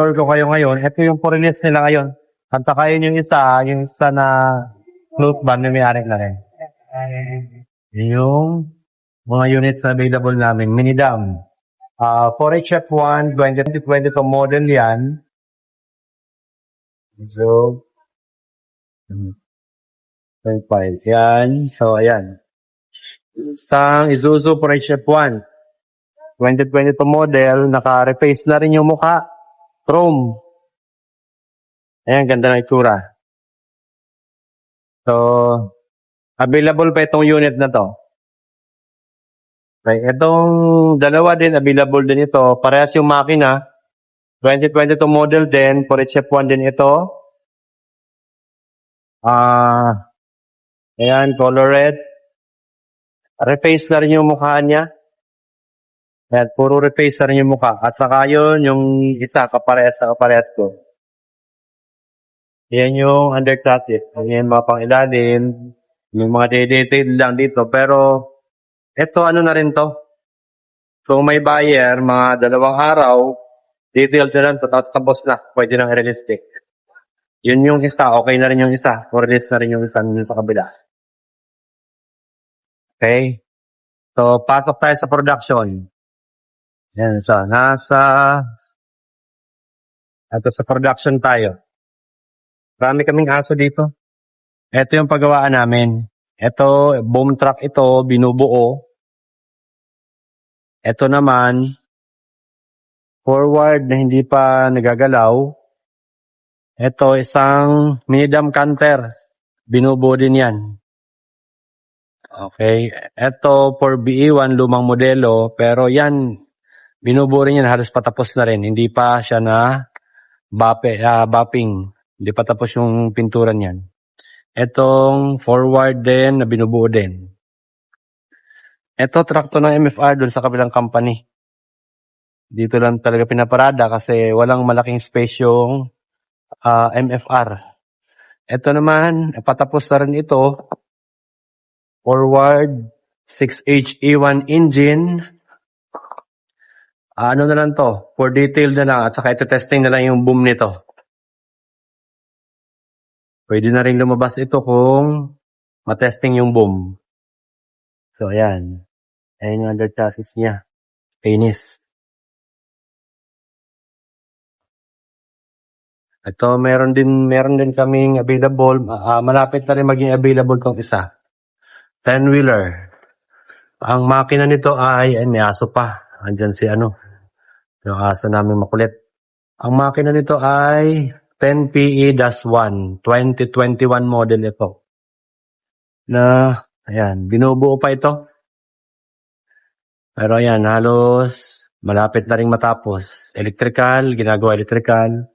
tour ko kayo ngayon. Ito yung for-release nila ngayon. At saka yun yung isa na close band na may-ari na rin. Yung mga units na available namin. Minidam. 4HF1, 2022 model yan. So, 5. Yan. So, ayan. Isang Isuzu 4HF1. 2022 model. Naka-reface na rin yung mukha. Chrome. Ayan, ganda ng itsura. So, available pa itong unit na to. Okay, itong dalawa din, available din ito. Parehas yung makina. 2022 model din. 4HF1 din ito. Ayan, color red. Reface na rin yung mukha niya. Ayan, puro reface na rin yung mukha. At saka yun, yung isa, kaparehas ko. Yan yung under chassis. Yan mga pang-ilalim. Yung mga detail lang dito. Pero, ito ano na rin to. So, may buyer, mga 2 araw, detail na lang to. Tapos na. Pwede nang i-realistic. Yun yung isa. Okay na rin yung isa. For-release na rin yung isa yun sa kabila. Okay. So, pasok tayo sa production. Yan siya. Ito sa production tayo. Marami kaming aso dito. Ito yung paggawaan namin. Ito, boom truck ito, binubuo. Ito naman, forward na hindi pa nagagalaw. Ito, isang minidam canter. Binubuo din yan. Okay. Ito, 4BE1, lumang modelo. Pero yan, binubuo rin yan. Halos patapos na rin. Hindi pa siya na bapping. Hindi pa tapos yung pinturan yan. Etong forward din na binubuo din. Ito, truck to ng MFR dun sa kabilang company. Dito lang talaga pinaparada kasi walang malaking space yung MFR. Ito naman, patapos na rin ito. Forward 6HE1 engine. Ano na lang to? For detail na lang at saka ito testing na lang yung boom nito. Pwede na rin lumabas ito kung matesting yung boom. So, ayan. Ayan yung under chassis niya. Finish. Ito, meron din kaming available. Malapit na rin maging available tong isa. 10-wheeler. Ang makina nito ay may aso pa. Andyan si yung aso namin makulit. Ang makina nito ay 10PE-1, 2021 model ito. Ayan, binubuo pa ito. Pero ayan, halos malapit na rin matapos. Electrical, ginagawa electrical.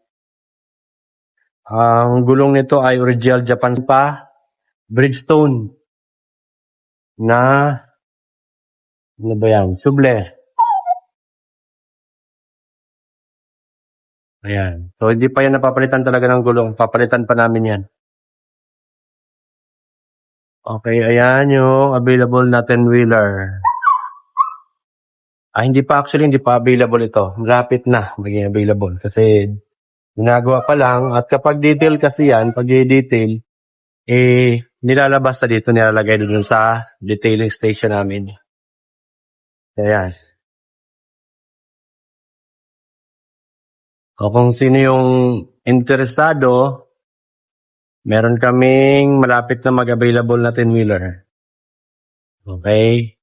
Ang gulong nito ay original Japan pa. Bridgestone. Ano ba yan? Suble. Ayan. So, hindi pa yan napapalitan talaga ng gulong. Papalitan pa namin yan. Okay, ayan yung available na 10-wheeler. Hindi pa available ito. Malapit na maging available. Kasi, ginagawa pa lang. At kapag detail kasi yan, pag i-detail, nilalabas na dito, nilalagay doon sa detailing station namin. Ayan. O kung sino yung interesado, meron kaming malapit na mag-available na 10-wheeler. Okay?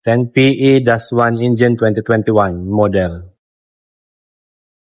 10PE-1 engine 2021 model.